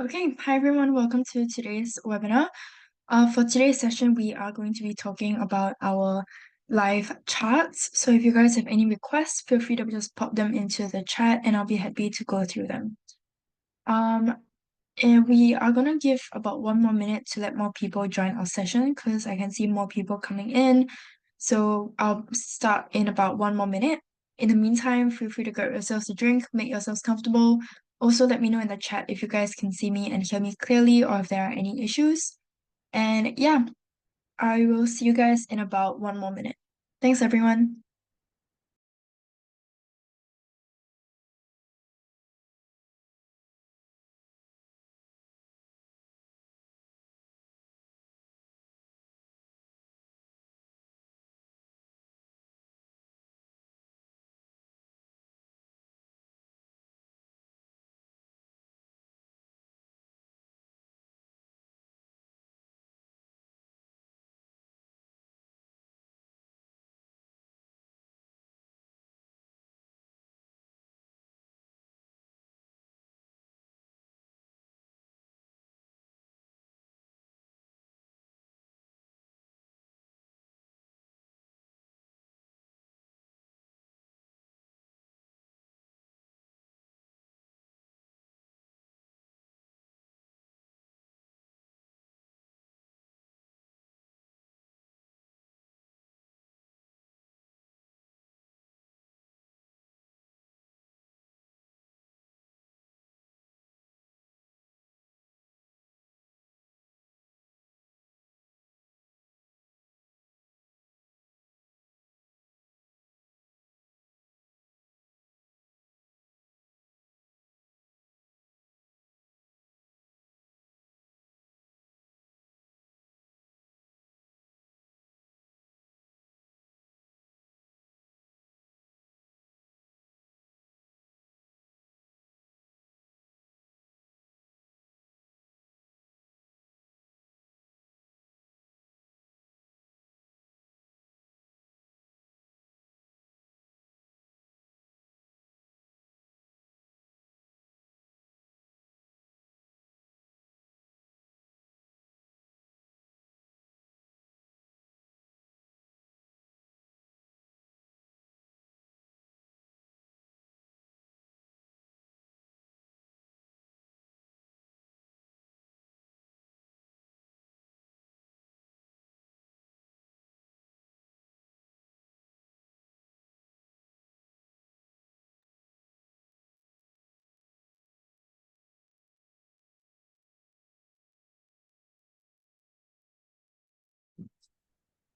Okay, hi everyone, welcome to today's webinar. For today's session, we are going to be talking about our live charts. So if you guys have any requests, feel free to just pop them into the chat and I'll be happy to go through them. And we are going to give about 1 more minute to let more people join our session because I can see more people coming in. So I'll start in about 1 more minute. In the meantime, feel free to grab yourselves a drink, make yourselves comfortable. Also, let me know in the chat if you guys can see me and hear me clearly or if there are any issues. And yeah, I will see you guys in about 1 more minute. Thanks, everyone.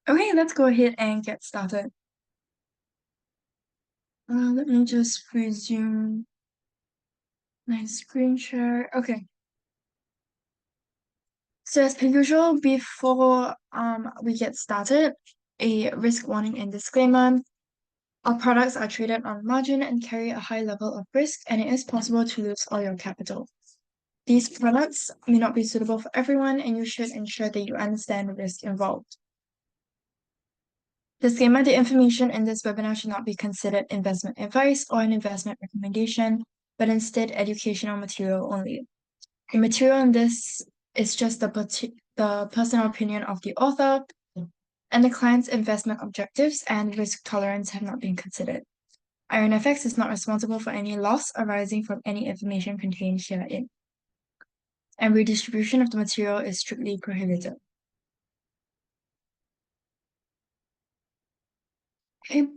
Okay, let's go ahead and get started. Let me just resume my screen share. Okay. So as per usual, before we get started, a risk warning and disclaimer. Our products are traded on margin and carry a high level of risk, and it is possible to lose all your capital. These products may not be suitable for everyone, and you should ensure that you understand the risk involved. Disclaimer, the information in this webinar should not be considered investment advice or an investment recommendation, but instead educational material only. The material in this is just the personal opinion of the author, and the client's investment objectives and risk tolerance have not been considered. IronFX is not responsible for any loss arising from any information contained herein, and redistribution of the material is strictly prohibited. Okay,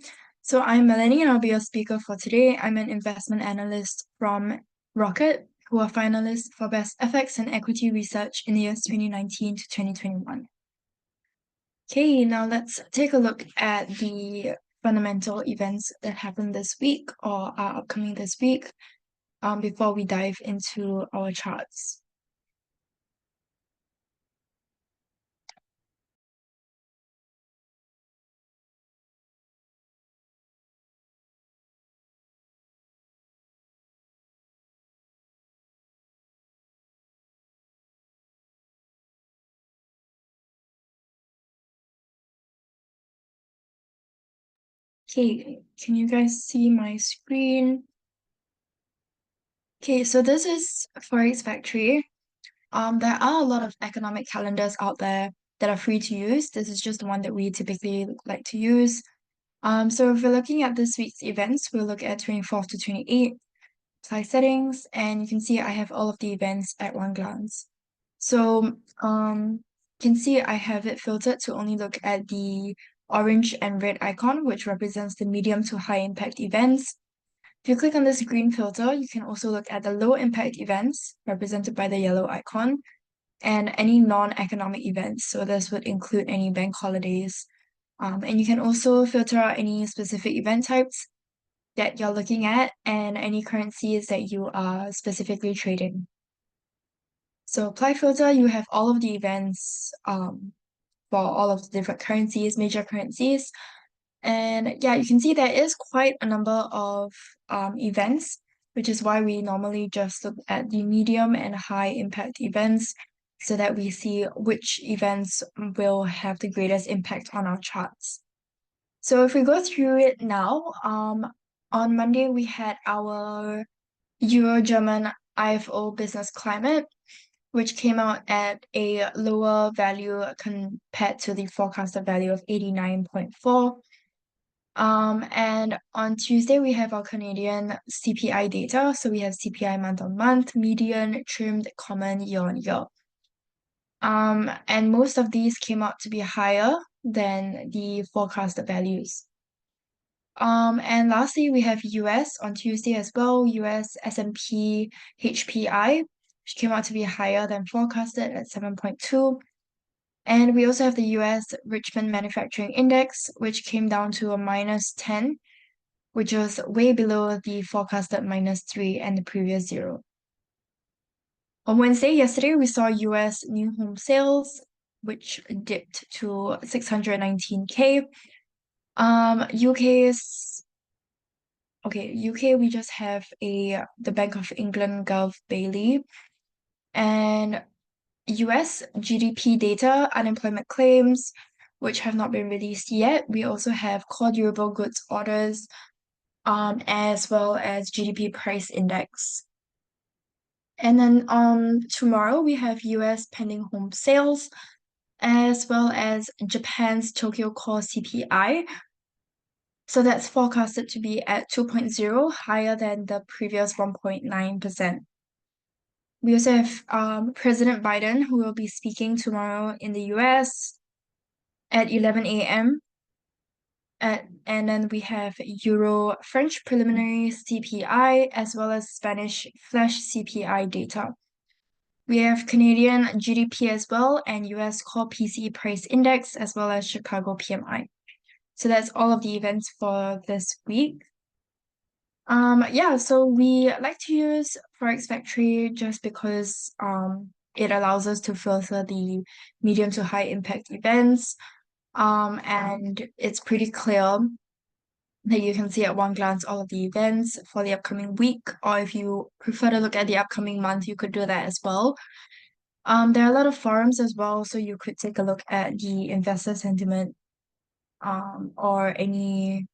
so I'm Melanie and I'll be your speaker for today. I'm an investment analyst from Rocket, who are finalists for Best FX and Equity Research in the years 2019 to 2021. Okay, now let's take a look at the fundamental events that happened this week or are upcoming this week before we dive into our charts. Okay, can you guys see my screen? Okay, so this is Forex Factory. There are a lot of economic calendars out there that are free to use. This is just the one that we typically like to use. So if we're looking at this week's events, we'll look at 24th to 28th, apply settings, and you can see I have all of the events at one glance. So you can see I have it filtered to only look at the orange and red icon, which represents the medium to high impact events. If you click on this green filter, you can also look at the low impact events, represented by the yellow icon, and any non-economic events. So this would include any bank holidays. And you can also filter out any specific event types that you're looking at and any currencies that you are specifically trading. So apply filter, you have all of the events for all of the different currencies, major currencies. And yeah, you can see there is quite a number of events, which is why we normally just look at the medium and high impact events so that we see which events will have the greatest impact on our charts. So if we go through it now, on Monday we had our Euro-German IFO business climate, which came out at a lower value compared to the forecasted value of 89.4. And on Tuesday, we have our Canadian CPI data. So we have CPI month on month, median, trimmed, common, year on year. And most of these came out to be higher than the forecasted values. And lastly, we have US on Tuesday as well, US S&P HPI, which came out to be higher than forecasted at 7.2. And we also have the US Richmond Manufacturing Index, which came down to a -10, which was way below the forecasted -3 and the previous 0. On Wednesday, yesterday, we saw US new home sales, which dipped to 619K. UK, we just have the Bank of England Gov Bailey, and US GDP data, unemployment claims, which have not been released yet. We also have core durable goods orders, as well as GDP price index. And then tomorrow we have US pending home sales, as well as Japan's Tokyo Core CPI. So that's forecasted to be at 2.0, higher than the previous 1.9%. We also have President Biden, who will be speaking tomorrow in the US at 11 a.m. And then we have Euro French preliminary CPI as well as Spanish flash CPI data. We have Canadian GDP as well and US core PCE price index as well as Chicago PMI. So that's all of the events for this week. Yeah, so we like to use Forex Factory just because it allows us to filter the medium to high impact events. And it's pretty clear that you can see at one glance all of the events for the upcoming week, or if you prefer to look at the upcoming month, you could do that as well. There are a lot of forums as well, so you could take a look at the investor sentiment, or any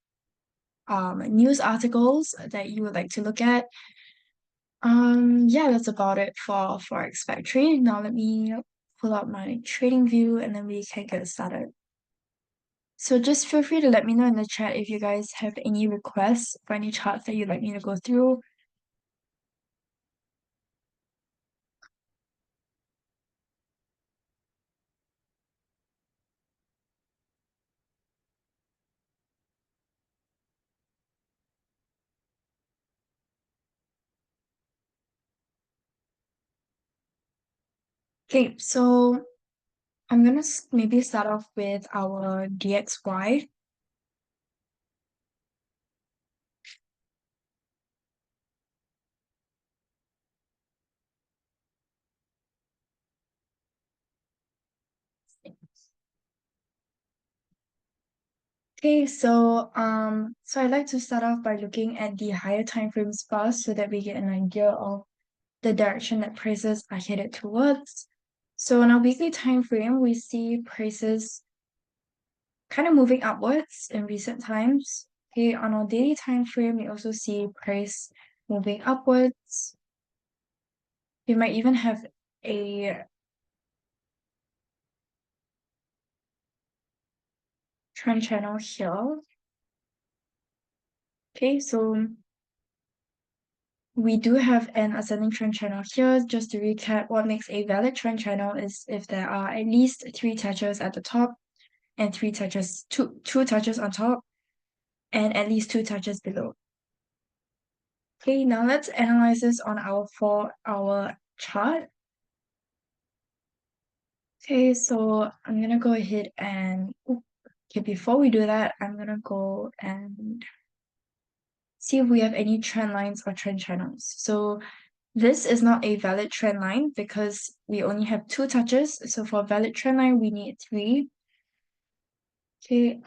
news articles that you would like to look at. Yeah, that's about it for Forex Factory. Now let me pull out my trading view and then we can get started. So just feel free to let me know in the chat if you guys have any requests for any charts that you'd like me to go through. Okay, so I'm gonna maybe start off with our DXY. Okay, so I'd like to start off by looking at the higher time frames first so that we get an idea of the direction that prices are headed towards. So on our weekly time frame, we see prices kind of moving upwards in recent times. Okay, on our daily time frame, we also see price moving upwards. We might even have a trend channel here. Okay, so we do have an ascending trend channel here. Just to recap, what makes a valid trend channel is if there are at least three touches at the top and two touches on top and at least two touches below. Okay, now let's analyze this on our 4-hour chart. Okay, so I'm gonna go ahead and okay, before we do that, I'm gonna go and see if we have any trend lines or trend channels. So this is not a valid trend line because we only have two touches. So for a valid trend line, we need three. Okay,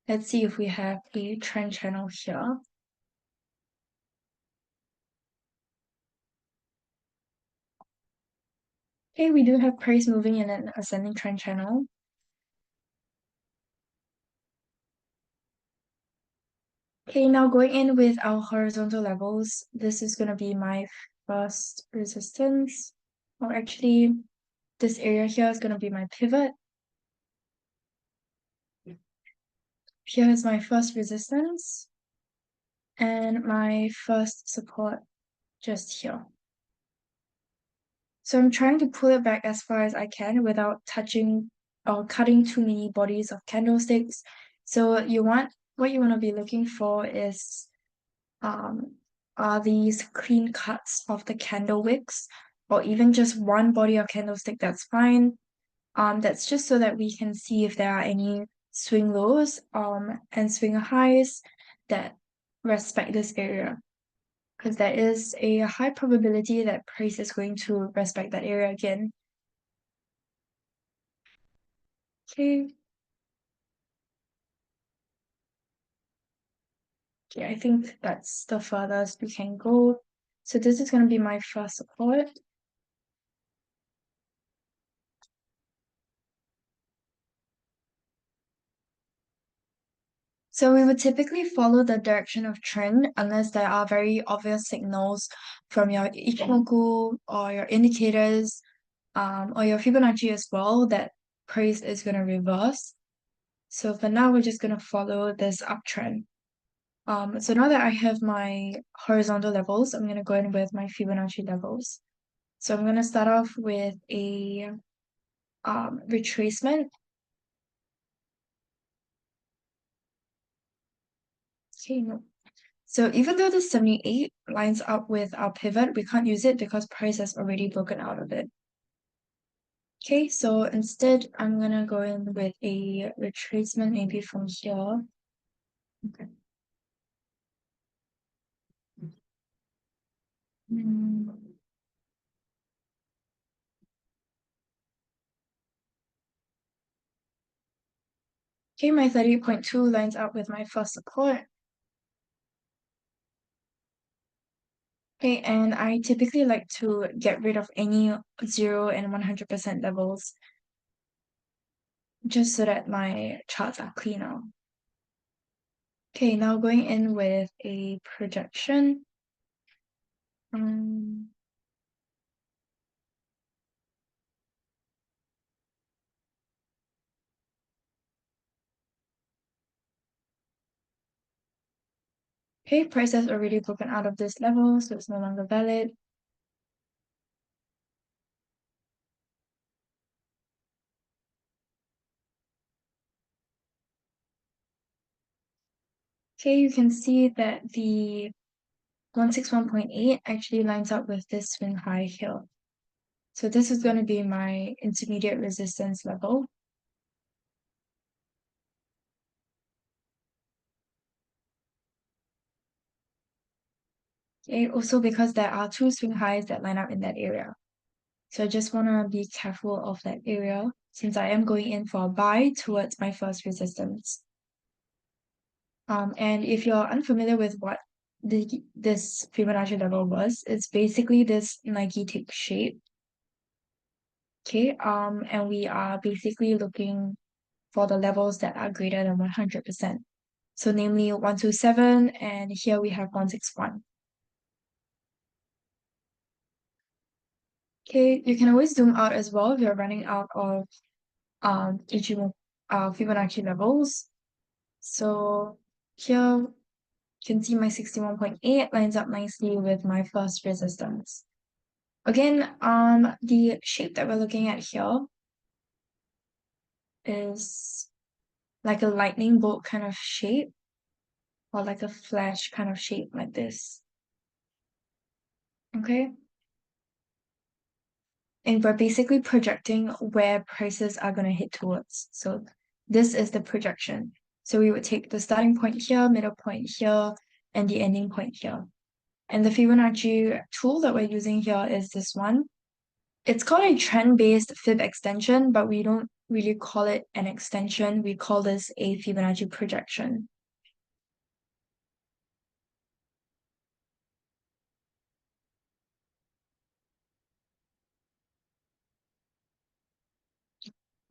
let's see if we have a trend channel here. Okay, we do have price moving in an ascending trend channel. Okay, now going in with our horizontal levels, this is going to be my first resistance. Or actually, this area here is going to be my pivot. Here is my first resistance and my first support just here. So I'm trying to pull it back as far as I can without touching or cutting too many bodies of candlesticks. So what you want to be looking for is are these clean cuts of the candle wicks or even just one body of candlestick, that's fine. That's just so that we can see if there are any swing lows and swing highs that respect this area. Because there is a high probability that price is going to respect that area again. Okay. Okay, I think that's the furthest we can go. So this is going to be my first support. So we would typically follow the direction of trend unless there are very obvious signals from your Ichimoku or your indicators, or your Fibonacci as well that price is going to reverse. So for now, we're just going to follow this uptrend. So now that I have my horizontal levels, I'm going to go in with my Fibonacci levels. So I'm going to start off with a retracement. Okay, no. So even though the 78 lines up with our pivot, we can't use it because price has already broken out of it. Okay, so instead, I'm going to go in with a retracement maybe from here. Okay. Mm. Okay, my 38.2 lines up with my first support. Okay, and I typically like to get rid of any 0 and 100% levels just so that my charts are cleaner. Okay, now going in with a projection. Um, okay, price has already broken out of this level, so it's no longer valid. Okay, you can see that the 161.8 actually lines up with this swing high here. So this is going to be my intermediate resistance level. Okay, also because there are two swing highs that line up in that area. So I just want to be careful of that area since I am going in for a buy towards my first resistance. And if you're unfamiliar with what this Fibonacci level was, it's basically this Nike tick shape. Okay, and we are basically looking for the levels that are greater than 100%. So namely 127, and here we have 161. Okay, you can always zoom out as well if you're running out of Fibonacci levels. So here you can see my 61.8 lines up nicely with my first resistance. Again, the shape that we're looking at here is like a lightning bolt kind of shape, or like a flash kind of shape like this. Okay. And we're basically projecting where prices are going to hit towards. So this is the projection. So we would take the starting point here, middle point here, and the ending point here. And the Fibonacci tool that we're using here is this one. It's called a trend-based fib extension, but we don't really call it an extension. We call this a Fibonacci projection.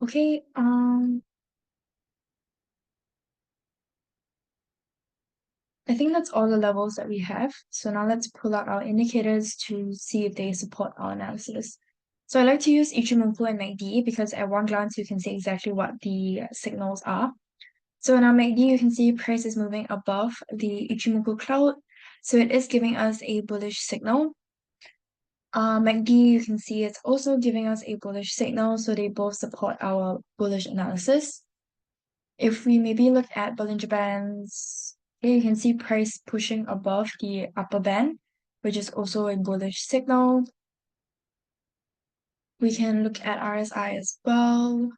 Okay, I think that's all the levels that we have. So now let's pull out our indicators to see if they support our analysis. So I like to use Ichimoku and MACD because at one glance you can see exactly what the signals are. So in our MACD, you can see price is moving above the Ichimoku cloud. So it is giving us a bullish signal. MACD, you can see it's also giving us a bullish signal. So they both support our bullish analysis. If we maybe look at Bollinger Bands, here you can see price pushing above the upper band, which is also a bullish signal. We can look at RSI as well.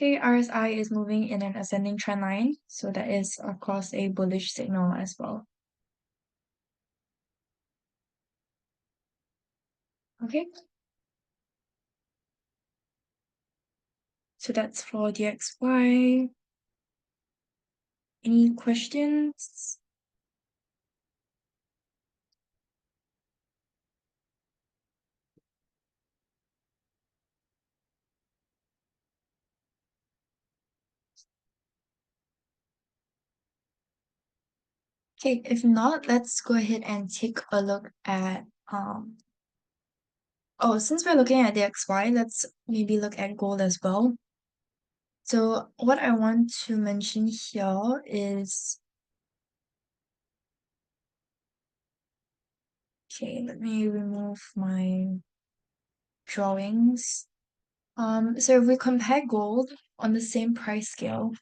Okay, RSI is moving in an ascending trend line, so that is of course a bullish signal as well. Okay, so that's for DXY. Any questions? Okay, if not, let's go ahead and take a look at oh, since we're looking at the XY, let's maybe look at gold as well. So what I want to mention here is, okay, let me remove my drawings. So if we compare gold on the same price scale,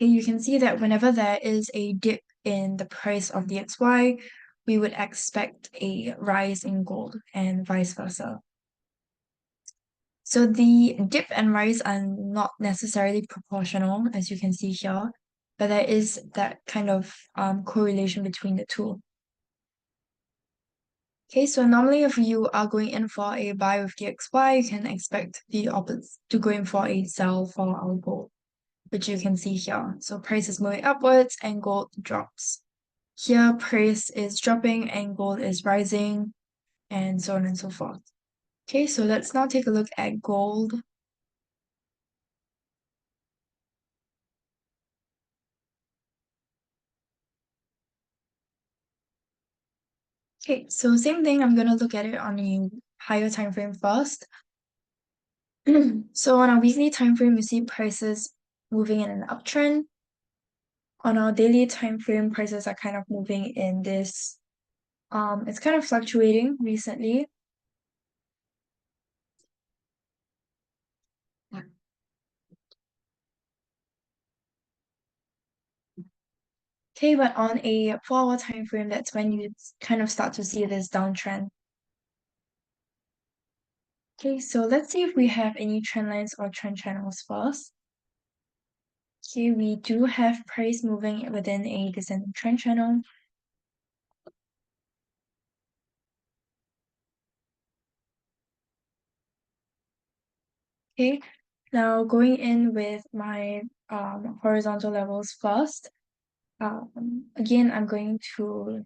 you can see that whenever there is a dip in the price of the XY, we would expect a rise in gold and vice versa. So the dip and rise are not necessarily proportional, as you can see here, but there is that kind of correlation between the two. Okay, so normally if you are going in for a buy with DXY, you can expect the opposite to go in for a sell for our gold, which you can see here. So price is moving upwards and gold drops. Here, price is dropping and gold is rising, and so on and so forth. Okay, so let's now take a look at gold. Okay, so same thing, I'm gonna look at it on a higher time frame first. So on a weekly time frame, you see prices moving in an uptrend. On our daily time frame, prices are kind of moving in this, it's kind of fluctuating recently. Okay, but on a 4-hour time frame, that's when you kind of start to see this downtrend. Okay, so let's see if we have any trend lines or trend channels first. Okay, we do have price moving within a descending trend channel. Okay, now going in with my horizontal levels first. Again, I'm going to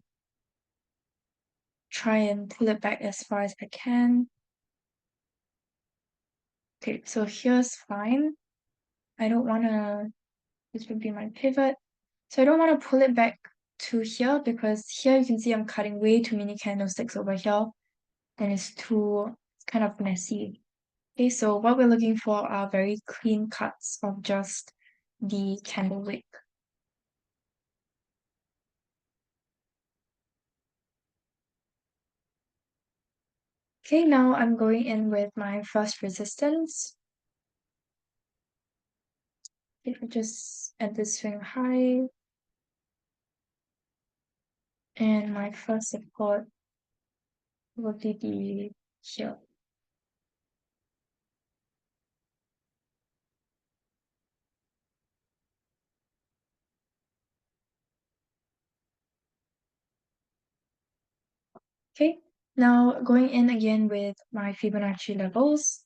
try and pull it back as far as I can. Okay, so here's fine. I don't want to, this would be my pivot. So I don't want to pull it back to here because here you can see I'm cutting way too many candlesticks over here and it's kind of messy. Okay, so what we're looking for are very clean cuts of just the candle wick. Okay, now I'm going in with my first resistance. If I just at this swing high, and my first support will be here. Okay, now going in again with my Fibonacci levels.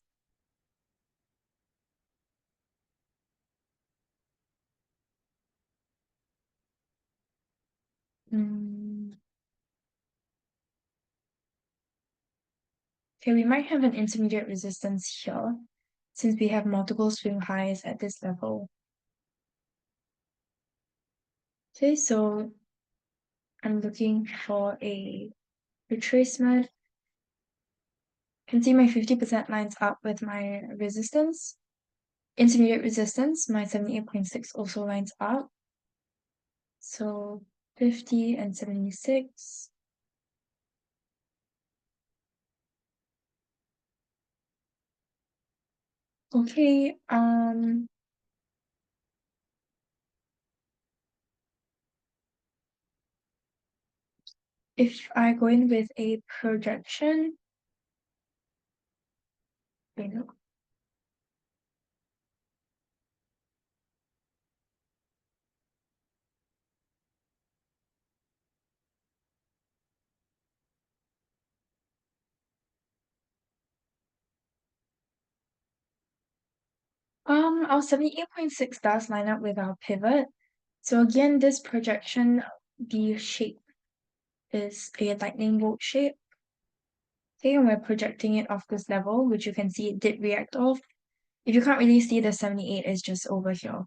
Okay, we might have an intermediate resistance here since we have multiple swing highs at this level. Okay, so I'm looking for a retracement. You can see my 50% lines up with my resistance. Intermediate resistance, my 78.6 also lines up. So 50 and 76. Okay, if I go in with a projection, wait, no. Our 78.6 does line up with our pivot. So again, this projection, the shape is a lightning bolt shape. Okay, and we're projecting it off this level, which you can see it did react off. If you can't really see, the 78 is just over here.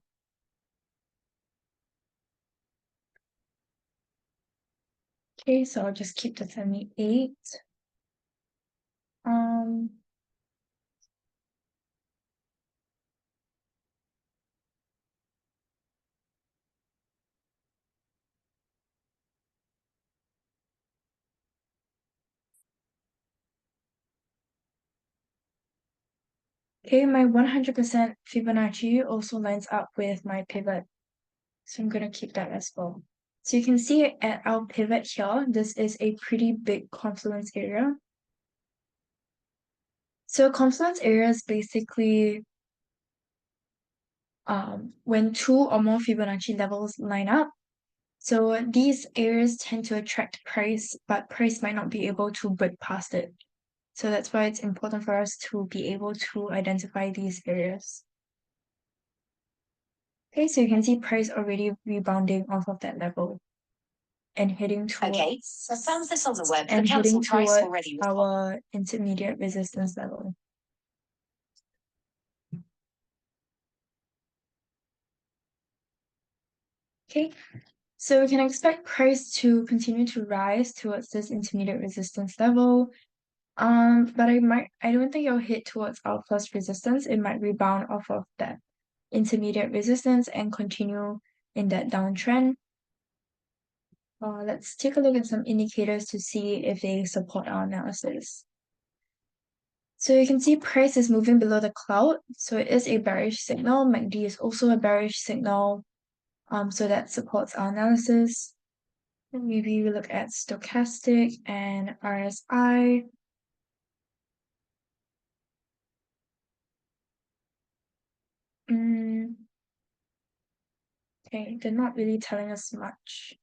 Okay, so I'll just keep the 78. Um, okay, my 100% Fibonacci also lines up with my pivot. So I'm going to keep that as well. So you can see at our pivot here, this is a pretty big confluence area. So confluence area is basically when two or more Fibonacci levels line up. So these areas tend to attract price, but price might not be able to break past it. So that's why it's important for us to be able to identify these areas. Okay, so you can see price already rebounding off of that level and heading towards I found this on the web. and The heading cancel price towards already was our intermediate resistance level. Okay, so we can expect price to continue to rise towards this intermediate resistance level. But I don't think it'll hit towards our first resistance. It might rebound off of that intermediate resistance and continue in that downtrend. Let's take a look at some indicators to see if they support our analysis. So you can see price is moving below the cloud. So it is a bearish signal. MACD is also a bearish signal. So that supports our analysis. And maybe we look at stochastic and RSI. Okay, they're not really telling us much.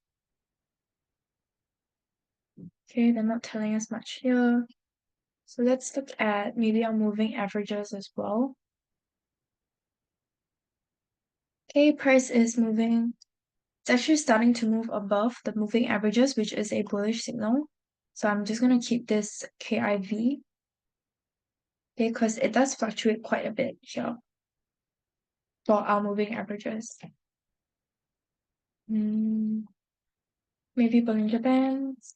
Okay, they're not telling us much here. So let's look at maybe our moving averages as well. Okay, price is moving. It's actually starting to move above the moving averages, which is a bullish signal. So I'm just going to keep this KIV. Okay, because it does fluctuate quite a bit here. for our moving averages. Maybe Bollinger Bands.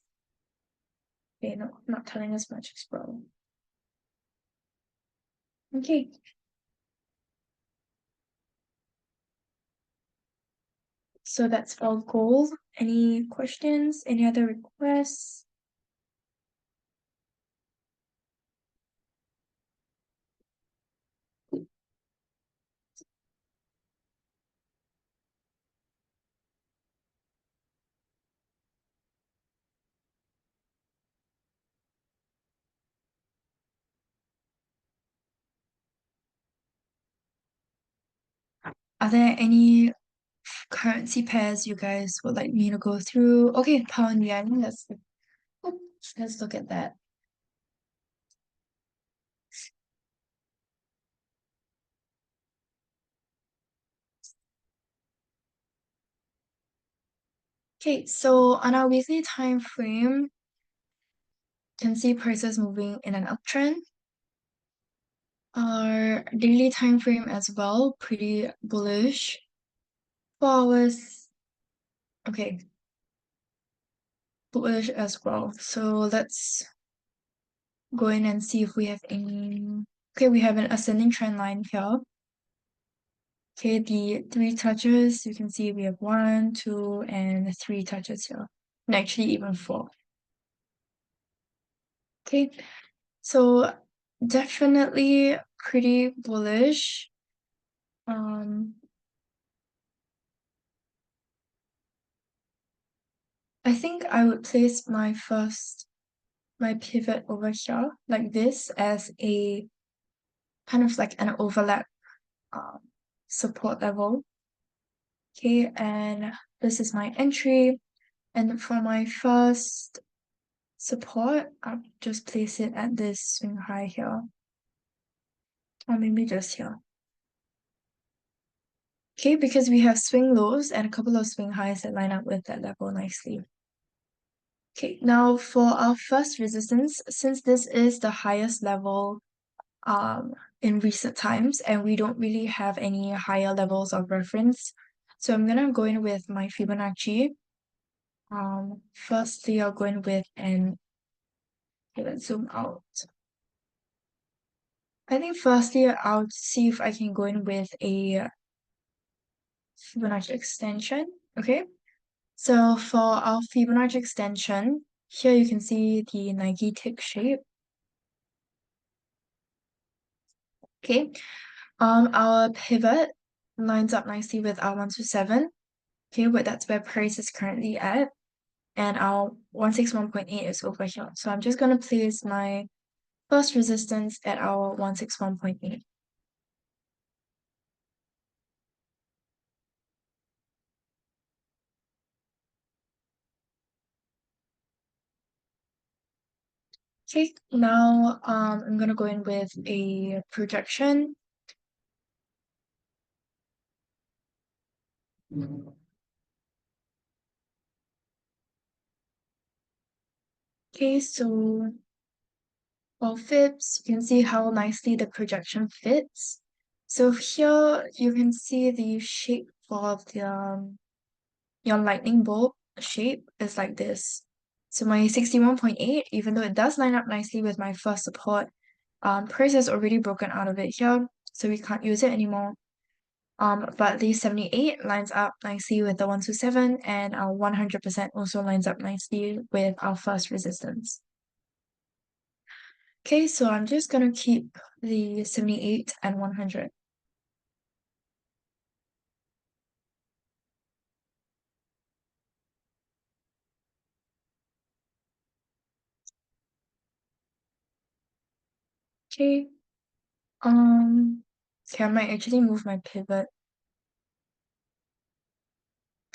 Okay, no, not telling us much as well. Okay. So that's all gold. Any questions? Any other requests? Are there any currency pairs you guys would like me to go through? Okay, pound yen. Let's look at that. Okay, so on our weekly time frame, you can see prices moving in an uptrend. Our daily time frame as well, pretty bullish. 4 hours, okay, bullish as well. So let's go in and see if we have any. Okay, we have an ascending trend line here. Okay, the 3 touches, you can see we have 1, 2, and 3 touches here. And actually even 4. Okay, so definitely pretty bullish. I think I would place my pivot over here like this as a kind of like an overlap um, support level. Okay, and this is my entry. And for my first support, I'll just place it at this swing high here. Or maybe just here. Okay, because we have swing lows and a couple of swing highs that line up with that level nicely. Okay, now for our first resistance, since this is the highest level in recent times and we don't really have any higher levels of reference, so I'm gonna go in with my Fibonacci. Firstly, I'll go in with an, okay, let's zoom out. I think firstly, I'll see if I can go in with a Fibonacci extension, okay? So for our Fibonacci extension, here you can see the Nike tick shape. Okay, our pivot lines up nicely with our 127. Okay, but that's where price is currently at. And our 161.8 is over here. So I'm just gonna place my first resistance at our 161.8. Okay, now I'm gonna go in with a projection. Okay, so for fits, you can see how nicely the projection fits. So here you can see the shape of the your lightning bolt shape is like this. So my 61.8, even though it does line up nicely with my first support, price has already broken out of it here, so we can't use it anymore. But the 78 lines up nicely with the 127, and our 100% also lines up nicely with our first resistance. Okay, so I'm just gonna keep the 78 and 100. Okay, okay, I might actually move my pivot.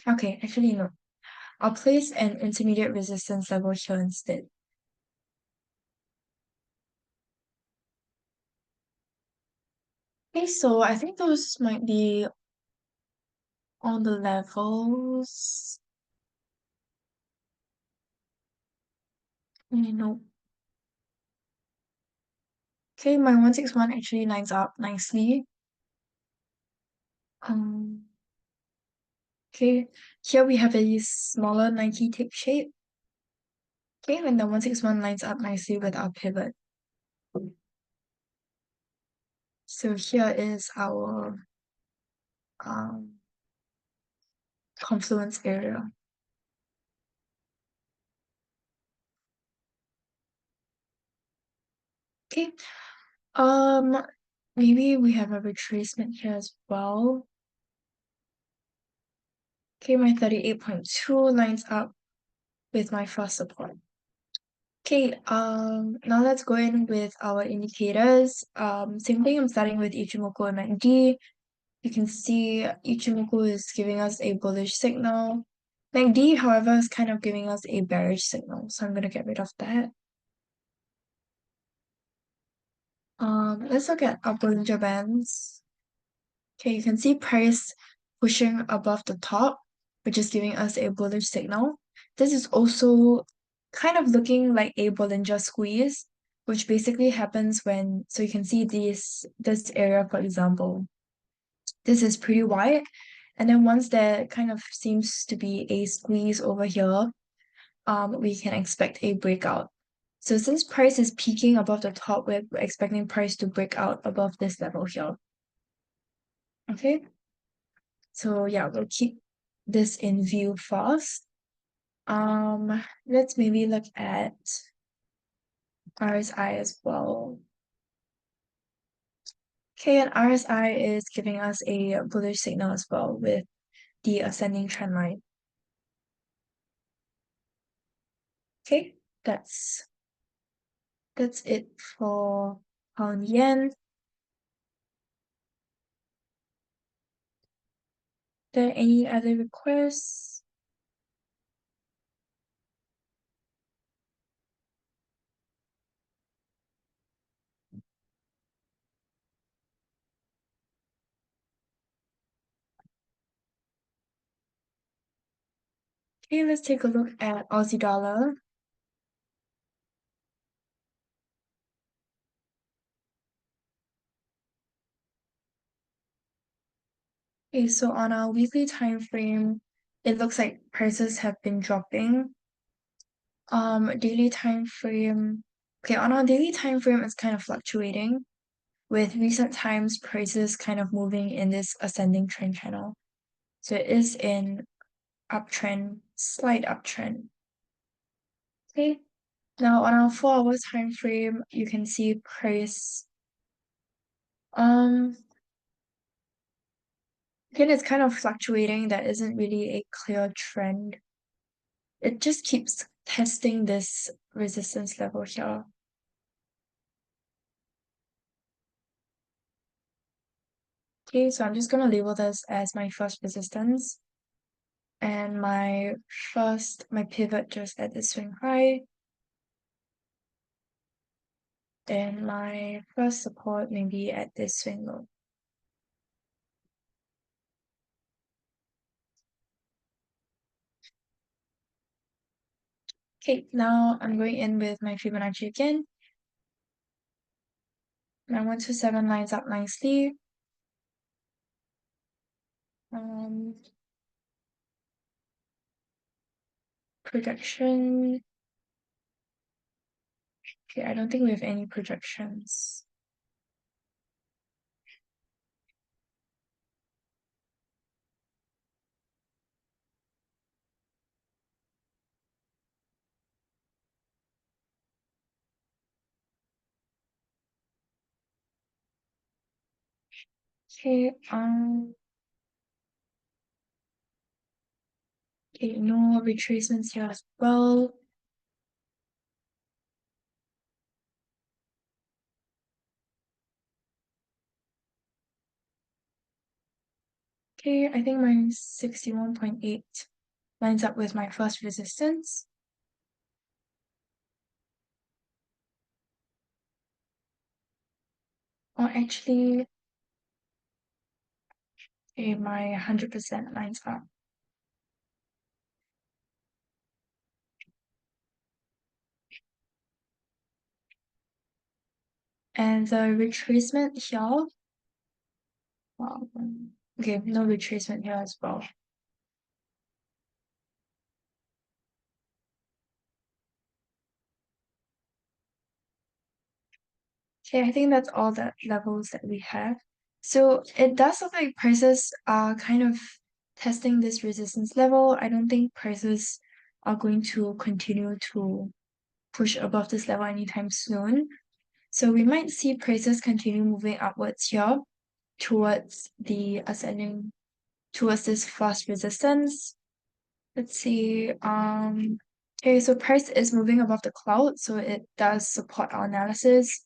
Okay, actually no. I'll place an intermediate resistance level here instead. Okay, so I think those might be all the levels. No. Okay, my 161 actually lines up nicely. Um, okay, here we have a smaller Nike tape shape. Okay, and the 161 lines up nicely with our pivot. So here is our confluence area. Okay, maybe we have a retracement here as well. Okay, my 38.2 lines up with my first support. Okay, now let's go in with our indicators. Same thing, I'm starting with Ichimoku and MACD. You can see Ichimoku is giving us a bullish signal. MACD, however, is kind of giving us a bearish signal, so I'm going to get rid of that. Let's look at our Bollinger Bands. Okay, you can see price pushing above the top, which is giving us a bullish signal. This is also kind of looking like a Bollinger Squeeze, which basically happens when, so you can see this area, for example, this is pretty wide. And then once there kind of seems to be a squeeze over here, we can expect a breakout. So since price is peaking above the top, we're expecting price to break out above this level here. Okay, so yeah, we'll keep this in view first. Let's maybe look at RSI as well. Okay, and RSI is giving us a bullish signal as well with the ascending trend line. Okay, that's it for pound yen. There any other requests? Okay, let's take a look at Aussie dollar. Okay, so on our weekly time frame, it looks like prices have been dropping. Daily time frame. Okay, on our daily time frame, it's kind of fluctuating, with recent times prices kind of moving in this ascending trend channel. So it is in uptrend, slight uptrend. Okay. Now on our 4 hour time frame, you can see price. Again, it's kind of fluctuating. That isn't really a clear trend. It just keeps testing this resistance level here. Okay, so I'm just gonna label this as my first resistance and my pivot just at the swing high, and my first support maybe at this swing low. Okay, now I'm going in with my Fibonacci again. My 127 lines up nicely. Projection. Okay, I don't think we have any projections. Okay, okay, no retracements here as well. Okay, I think my 61.8 lines up with my first resistance. Or actually, okay, my 100% lines up. And the retracement here, wow, Okay, no retracement here as well. Okay, I think that's all the levels that we have. So it does look like prices are kind of testing this resistance level. I don't think prices are going to continue to push above this level anytime soon. So we might see prices continue moving upwards here towards the ascending, towards this fast resistance. Let's see. Okay, so price is moving above the cloud, so it does support our analysis.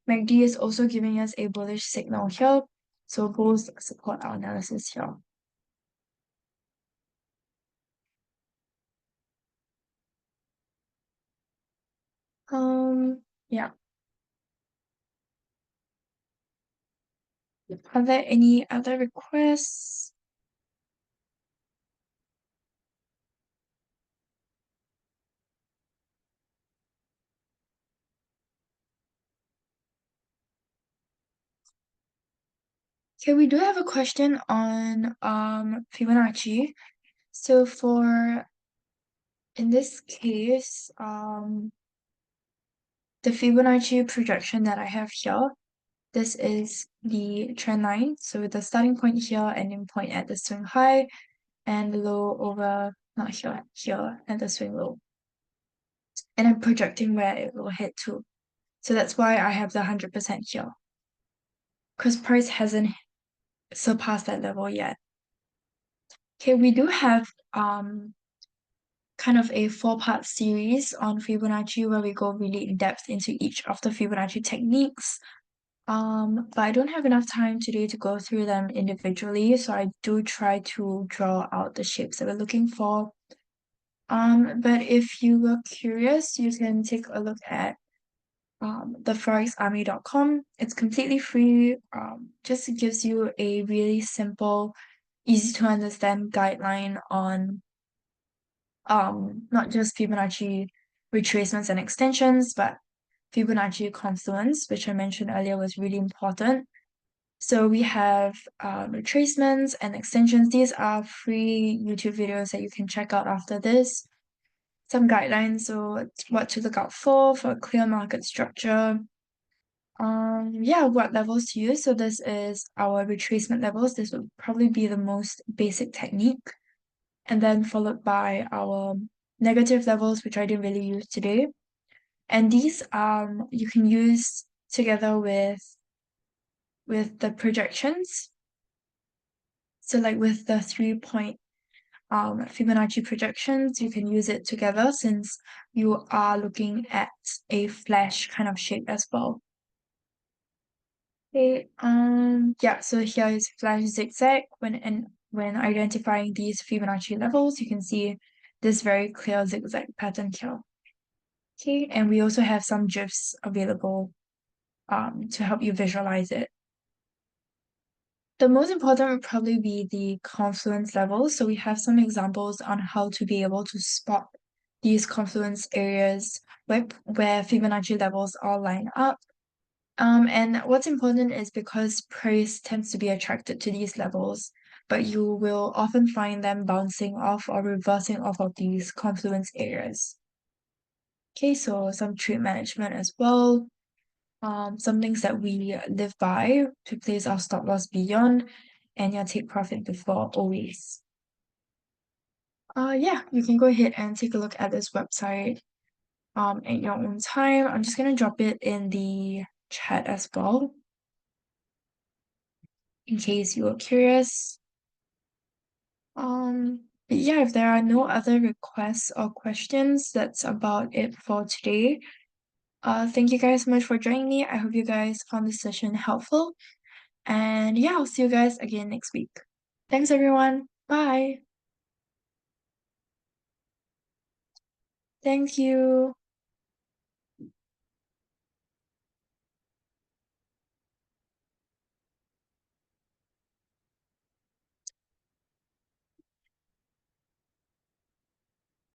MACD is also giving us a bullish signal here, so both support our analysis here. Yeah. Are there any other requests? Okay, we do have a question on Fibonacci. So for in this case, the Fibonacci projection that I have here, this is the trend line. So the starting point here, ending point at the swing high, and the low over, not here, here, and the swing low. And I'm projecting where it will hit to. So that's why I have the 100% here. Because price hasn't surpassed that level yet. Okay, we do have kind of a 4-part series on Fibonacci where we go really in depth into each of the Fibonacci techniques. But I don't have enough time today to go through them individually, so I do try to draw out the shapes that we're looking for. But if you were curious, you can take a look at the forexarmy.com. It's completely free. Just gives you a really simple, easy to understand guideline on not just Fibonacci retracements and extensions, but Fibonacci confluence, which I mentioned earlier was really important. So we have retracements and extensions. These are free YouTube videos that you can check out after this. Some guidelines, so what to look out for a clear market structure. Yeah, what levels to use. So this is our retracement levels. This would probably be the most basic technique. And then followed by our negative levels, which I didn't really use today. And these you can use together with the projections. So like with the 3-point Fibonacci projections, you can use it together since you are looking at a flash kind of shape as well. Okay, yeah, so here is flash zigzag. When identifying these Fibonacci levels, you can see this very clear zigzag pattern here. Okay, and we also have some GIFs available to help you visualize it. The most important would probably be the confluence levels. So we have some examples on how to be able to spot these confluence areas where Fibonacci levels all line up. And what's important is because price tends to be attracted to these levels, but you will often find them bouncing off or reversing off of these confluence areas. Okay, so some trade management as well. Some things that we live by to place our stop loss beyond and your take profit before always. Yeah, you can go ahead and take a look at this website at your own time. I'm just gonna drop it in the chat as well in case you are curious. But yeah, if there are no other requests or questions, that's about it for today. Thank you guys so much for joining me. I hope you guys found this session helpful. And yeah, I'll see you guys again next week. Thanks, everyone. Bye. Thank you.